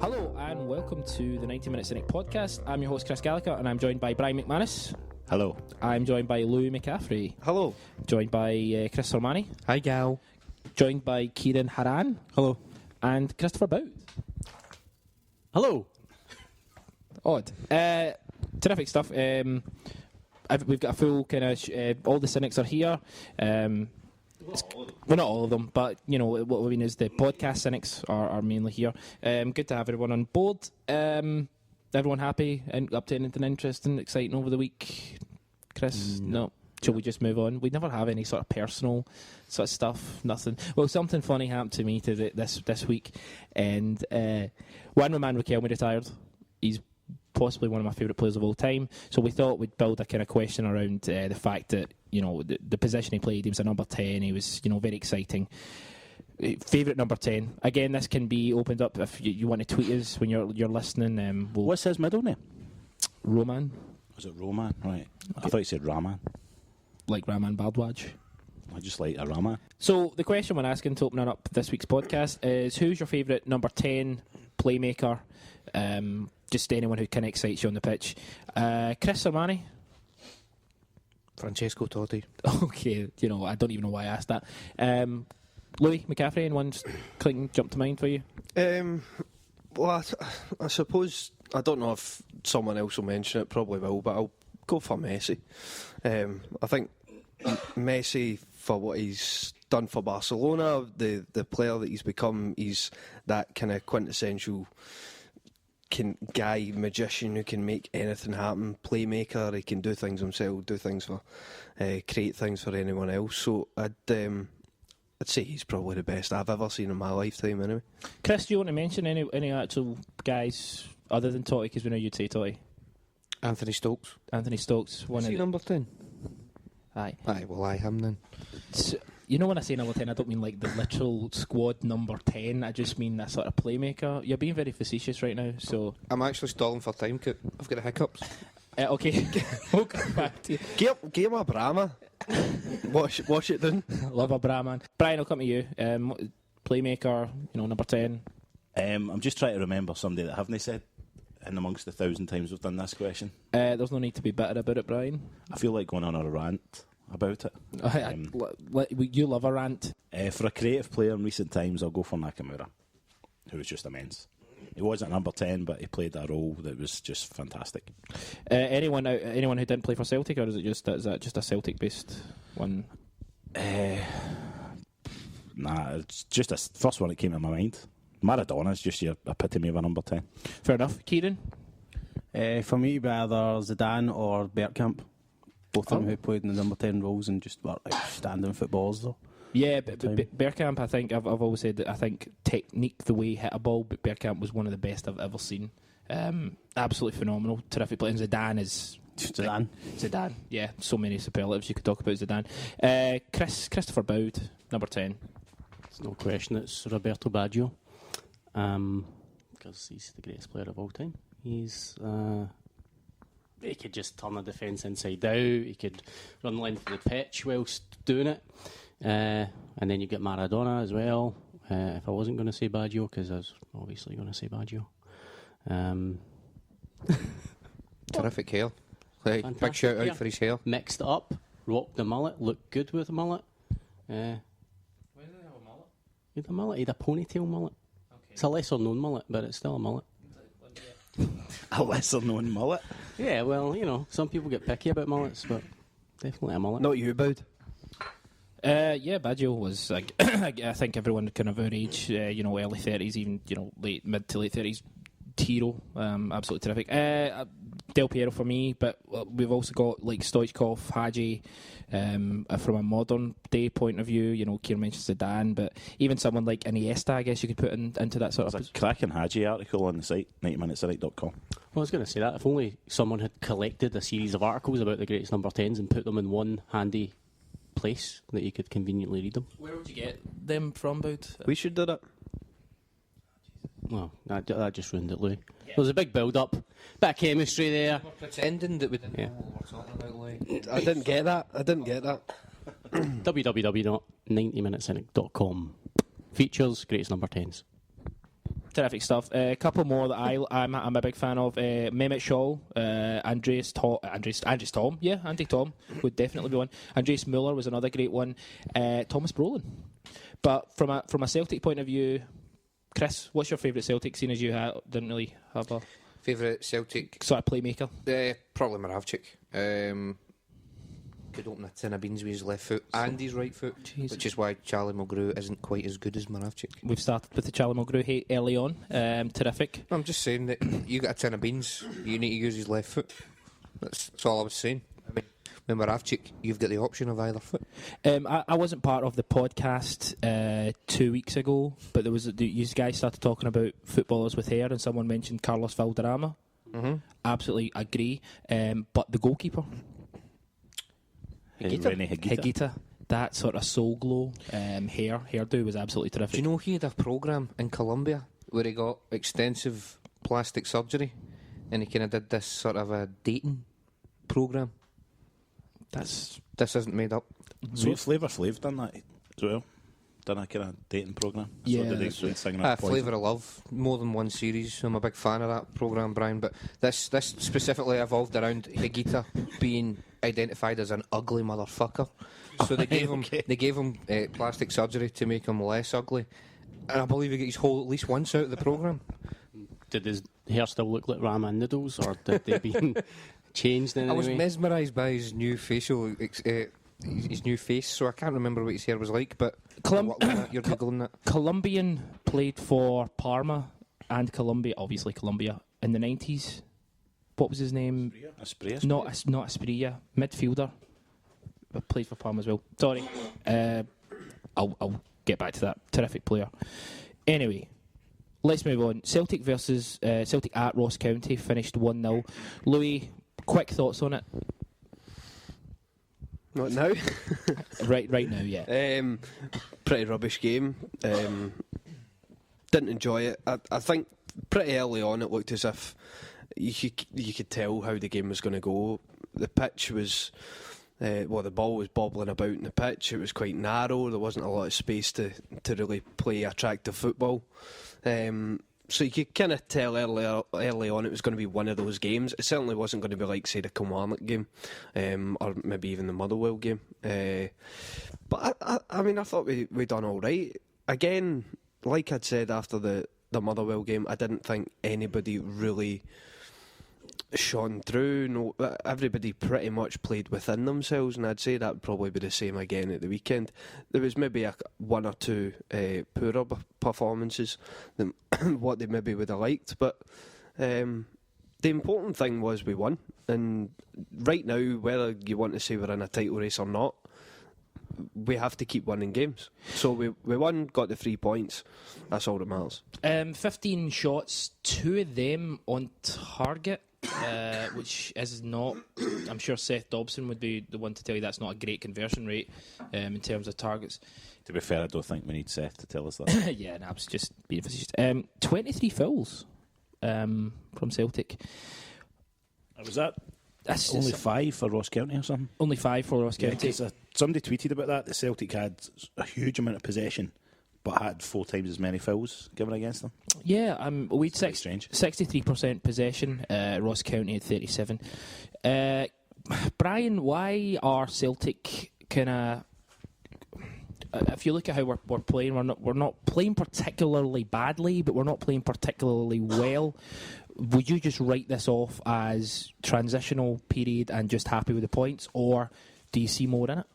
Hello and welcome to the 90MinuteCynic podcast. I'm your host Chris Gallagher and I'm joined by Bryan McManus. Hello. I'm joined by Lou McCaffrey. Hello. Joined by Chris Sermanni. Hi, Gal. Joined by Ciaran Harran. Hello. And Christopher Boud. Hello. Odd. Terrific stuff. We've got a full kind of... all the Cynics are here. Well, not all of them, but, you know, what I mean is the podcast Cynics are mainly here. Good to have everyone on board. Everyone happy and up to anything interesting, exciting over the week? Chris? No. Shall we just move on? We never have any sort of personal sort of stuff, nothing. Well, something funny happened to me this week, and when my man Riquelme retired, he's possibly one of my favourite players of all time, so we thought we'd build a kind of question around the fact that, you know, the position he played, he was a number 10, he was, you know, very exciting. Favourite number 10. Again, this can be opened up if you want to tweet us when you're listening. What's his middle name? Roman. Was it Roman? Right. I thought you said Raman. Like Raman Bardwaj. I just like a Raman. So the question we're asking to open up this week's podcast is, who's your favourite number 10 playmaker? Just anyone who kind of excites you on the pitch. Chris Sermanni? Francesco Totti. Okay, you know, I don't even know why I asked that. Louis McCaffrey, anyone jump to mind for you? Well, I suppose, I don't know if someone else will mention it, probably will, but I'll go for Messi. I think Messi, for what he's done for Barcelona, the player that he's become, he's that kind of quintessential guy, magician who can make anything happen, playmaker. He can do things himself, create things for anyone else. So I'd say he's probably the best I've ever seen in my lifetime, anyway. Chris, do you want to mention any actual guys other than Totti? Because we know you'd say Totti. Anthony Stokes. Anthony Stokes. Is he number 10? Aye. Aye, well, I am then. So, you know, when I say number 10, I don't mean like the literal squad number 10. I just mean that sort of playmaker. You're being very facetious right now, so... I'm actually stalling for time, Cook. I've got the hiccups. Okay, we'll come back to you. Give him a Brahma. Wash it down. Love a Brahman. Bryan, I'll come to you. Playmaker, you know, number 10. I'm just trying to remember somebody that I haven't said in amongst the 1,000 times we've done this question. There's no need to be bitter about it, Bryan. I feel like going on a rant about it. You love a rant. For a creative player in recent times, I'll go for Nakamura, who was just immense. He wasn't number 10, but he played a role that was just fantastic. Anyone who didn't play for Celtic, or is that just a Celtic-based one? Nah, it's just the first one that came to my mind. Maradona's just your epitome of a number 10. Fair enough. Ciaran? For me, it'd be either Zidane or Bergkamp. Both of them who played in the number 10 roles and just were outstanding footballers, though. Yeah, but Bergkamp, I think, I've always said that I think technique, the way he hit a ball, but Bergkamp was one of the best I've ever seen. Absolutely phenomenal, terrific player. And Zidane is... Zidane, yeah, so many superlatives you could talk about Zidane. Christopher Boud, number 10. There's no question, it's Roberto Baggio. Because he's the greatest player of all time. He could just turn a defence inside out, he could run the length of the pitch whilst doing it. And then you've got Maradona as well. If I wasn't going to say Baggio, because I was obviously going to say Baggio. Terrific hair. Big shout out for his hair. Mixed up, rocked the mullet, looked good with the mullet. Why did he have a mullet? He had a mullet, he had a ponytail mullet. Okay. It's a lesser known mullet, but it's still a mullet. A lesser known mullet? Yeah, well, you know, some people get picky about mullets, but definitely a mullet. Not you, Boud. Yeah, Baggio was, like, I think everyone kind of our age, early 30s, even, mid to late 30s, hero, absolutely terrific. Del Piero for me, but we've also got, like, Stoichkov, Hagi, from a modern day point of view, Ciaran mentions Zidane, but even someone like Iniesta, I guess you could put into that sort of... There's a cracking Hagi article on the site, 90MinuteCynic.com. Well, I was going to say that, if only someone had collected a series of articles about the greatest number 10s and put them in one handy place that you could conveniently read them. Where would you get them from, Boud? We should do that. Well, that just ruined it, Louis. Yeah. There was a big build-up, bit of chemistry there. We're pretending that we didn't know what we're talking about, Louis. I didn't get that. www.90MinuteCynic.com. Features, greatest number 10s. Terrific stuff. A couple more that I'm a big fan of. Mehmet Shaw, Andy Tom would definitely be one. Andreas Muller was another great one. Thomas Brolin. But from a Celtic point of view, Chris, what's your favourite Celtic, seeing as you didn't really have a Favourite Celtic? sort of playmaker? Probably Moravchik. Could open a tin of beans with his left foot and his right foot, which is why Charlie Mulgrew isn't quite as good as Moravchik. We've started with the Charlie Mulgrew hate early on. Terrific. I'm just saying that you got a tin of beans, you need to use his left foot. That's all I was saying. I mean, with Moravchik, you've got the option of either foot. I wasn't part of the podcast 2 weeks ago, but there was you guys started talking about footballers with hair, and someone mentioned Carlos Valderrama. Mm-hmm. Absolutely agree. But the goalkeeper, Higuita, that sort of soul glow hairdo was absolutely terrific. Do you know he had a programme in Colombia where he got extensive plastic surgery, and he kind of did this sort of a dating programme? This isn't made up. So Flavor Flav done that as well. Done a kind of dating programme. Yeah, so did they singing about Poison? Flavour of Love, more than one series. I'm a big fan of that programme, Brian. But this specifically evolved around Higuita being identified as an ugly motherfucker. So they gave him plastic surgery to make him less ugly, and I believe he got his whole at least once out of the programme. Did his hair still look like ramen noodles, or did they be changed in any I was way? mesmerised by his new facial. His new face, so I can't remember what his hair was like, but you're googling that. Colombian played for Parma and Colombia in the 90s. What was his name? Asprilla? Not Asprilla. Midfielder. Played for Parma as well. Sorry. I'll get back to that. Terrific player. Anyway, let's move on. Celtic versus Celtic at Ross County finished 1-0. Louis, quick thoughts on it? Not now. Right now, yeah. Pretty rubbish game. Didn't enjoy it. I think pretty early on it looked as if you could tell how the game was going to go. The pitch was, the ball was bobbling about in the pitch. It was quite narrow. There wasn't a lot of space to really play attractive football. So you could kind of tell early on it was going to be one of those games. It certainly wasn't going to be like, say, the Kilmarnock game, or maybe even the Motherwell game. But I mean, I thought we done all right. Again, like I'd said after the Motherwell game, I didn't think anybody really shone through. No, everybody pretty much played within themselves, and I'd say that would probably be the same again at the weekend. There was maybe one or two poorer performances than what they maybe would have liked, but the important thing was we won. And right now, whether you want to say we're in a title race or not, we have to keep winning games. So we won, got the 3 points. That's all that matters. 15 shots, 2 of them on target. Which is not, I'm sure Seth Dobson would be the one to tell you that's not a great conversion rate in terms of targets. To be fair, I don't think we need Seth to tell us that. Yeah, I was just being facetious. 23 fouls from Celtic. Was that? That's only 5 for Ross County or something? Only 5 for Ross County. Somebody tweeted about that. The Celtic had a huge amount of possession, but had 4 times as many fouls given against them. Yeah, we had strange. 63% possession. Ross County had 37. Bryan, why are Celtic kind of? If you look at how we're playing, we're not playing particularly badly, but we're not playing particularly well. Would you just write this off as transitional period and just happy with the points, or do you see more in it?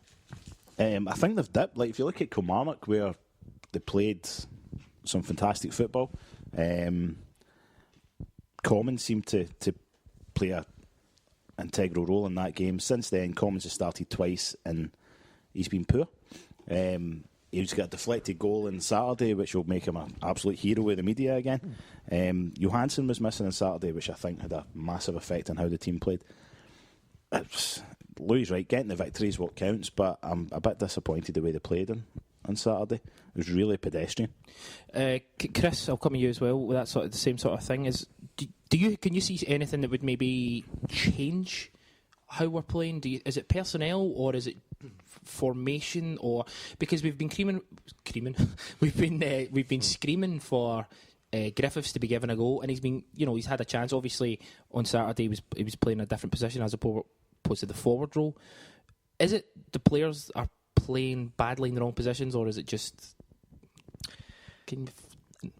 I think they've dipped. Like if you look at Kilmarnock, where they played some fantastic football. Commons seemed to play an integral role in that game. Since then, Commons has started twice and he's been poor. He's got a deflected goal on Saturday, which will make him an absolute hero with the media again. Johansson was missing on Saturday, which I think had a massive effect on how the team played. Louis right, getting the victory is what counts, but I'm a bit disappointed the way they played on Saturday. It was really pedestrian. Chris, I'll come to you as well with that sort of the same sort of thing. Can you see anything that would maybe change how we're playing? Is it personnel or is it formation? Or because we've been we've been screaming for Griffiths to be given a go, and he's had a chance. Obviously, on Saturday he was playing a different position as opposed to the forward role. Is it the players are playing badly in the wrong positions, or is it just?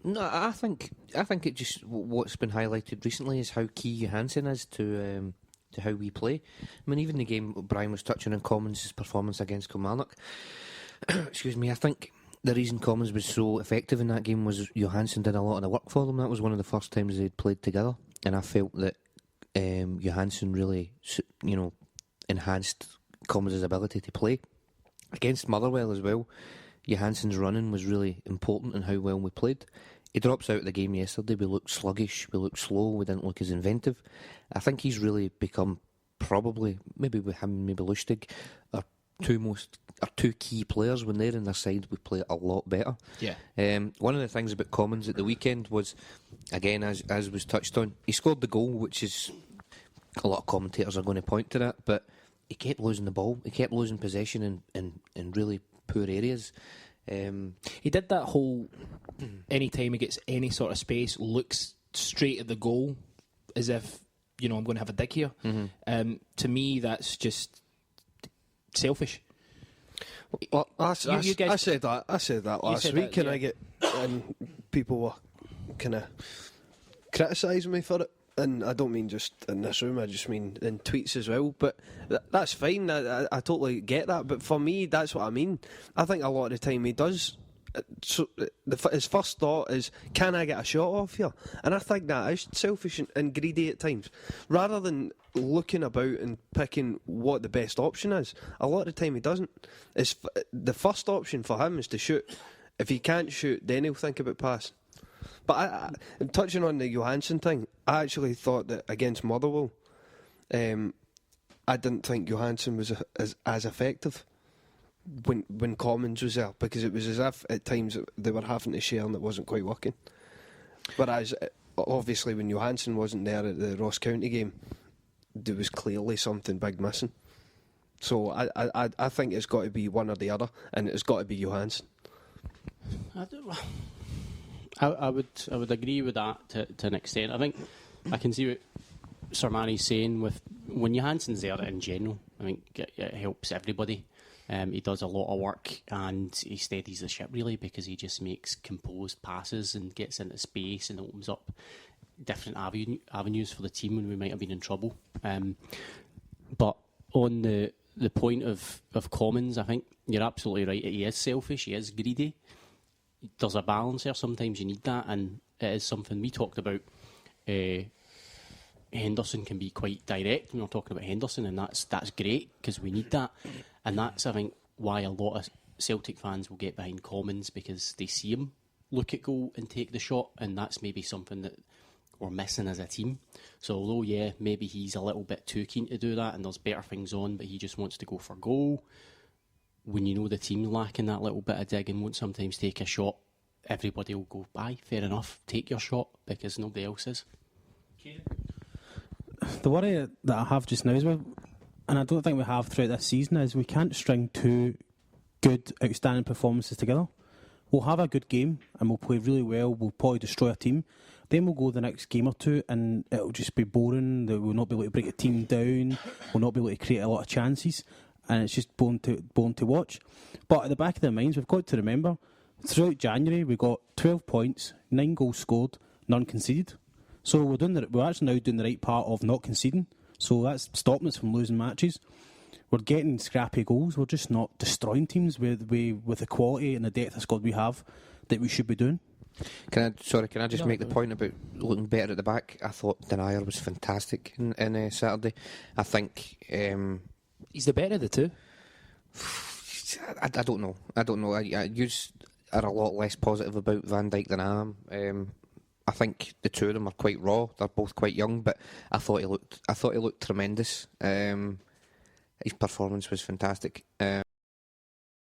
No, I think it just what's been highlighted recently is how key Johansson is to how we play. I mean, even the game Bryan was touching on Commons' performance against Kilmarnock. Excuse me. I think the reason Commons was so effective in that game was Johansson did a lot of the work for them. That was one of the first times they'd played together, and I felt that Johansson really, enhanced Commons' ability to play against Motherwell as well. Johansson's running was really important in how well we played. He drops out of the game yesterday. We looked sluggish, we looked slow, we didn't look as inventive. I think he's really become probably, maybe with him, maybe Lustig, our two key players. When they're in their side, we play a lot better. Yeah. One of the things about Commons at the weekend was, again, as was touched on, he scored the goal, which is, a lot of commentators are going to point to that, but he kept losing the ball. He kept losing possession in really poor areas. He did that whole any time he gets any sort of space, looks straight at the goal as if, I'm going to have a dig here. Mm-hmm. To me, that's just selfish. Well, I said that last said week, that, yeah. and I get and people were kind of criticising me for it. And I don't mean just in this room, I just mean in tweets as well. But that's fine, I totally get that. But for me, that's what I mean. I think a lot of the time he does. So his first thought is, can I get a shot off here? And I think that is selfish and greedy at times. Rather than looking about and picking what the best option is, a lot of the time he doesn't. The first option for him is to shoot. If he can't shoot, then he'll think about passing. But touching on the Johansson thing, I actually thought that against Motherwell, I didn't think Johansson was as effective when Commons was there, because it was as if at times they were having to share and it wasn't quite working. Whereas, obviously, when Johansson wasn't there at the Ross County game, there was clearly something big missing. So I think it's got to be one or the other, and it's got to be Johansson. I would agree with that to an extent. I think I can see what Sermanni's saying with when Johansson's there in general. I think it helps everybody. He does a lot of work and he steadies the ship really, because he just makes composed passes and gets into space and opens up different avenues for the team when we might have been in trouble. But on the point of Commons, I think you're absolutely right. He is selfish. He is greedy. There's a balance there. Sometimes you need that, and it is something we talked about. Henderson can be quite direct when we're talking about Henderson, and that's great because we need that. And that's, I think, why a lot of Celtic fans will get behind Commons, because they see him look at goal and take the shot, and that's maybe something that we're missing as a team. So although, yeah, maybe he's a little bit too keen to do that and there's better things on, but he just wants to go for goal, when you know the team lacking that little bit of dig and won't sometimes take a shot, everybody will go, aye, fair enough, take your shot, because nobody else is. The worry that I have just now is, and I don't think we have throughout this season, is we can't string two good, outstanding performances together. We'll have a good game and we'll play really well, we'll probably destroy a team, then we'll go the next game or two and it'll just be boring, we'll not be able to break a team down, we'll not be able to create a lot of chances, and it's just boring to watch. But at the back of their minds, we've got to remember, throughout January we got 12 points, 9 goals scored, none conceded. So we're actually now doing the right part of not conceding. So that's stopping us from losing matches. We're getting scrappy goals. We're just not destroying teams with the quality and the depth of squad we have that we should be doing. Can I just make the point about looking better at the back? I thought Denier was fantastic in Saturday. I think he's the better of the two. I don't know. You are a lot less positive about Van Dijk than I am. I think the two of them are quite raw. They're both quite young, but I thought he looked tremendous. His performance was fantastic.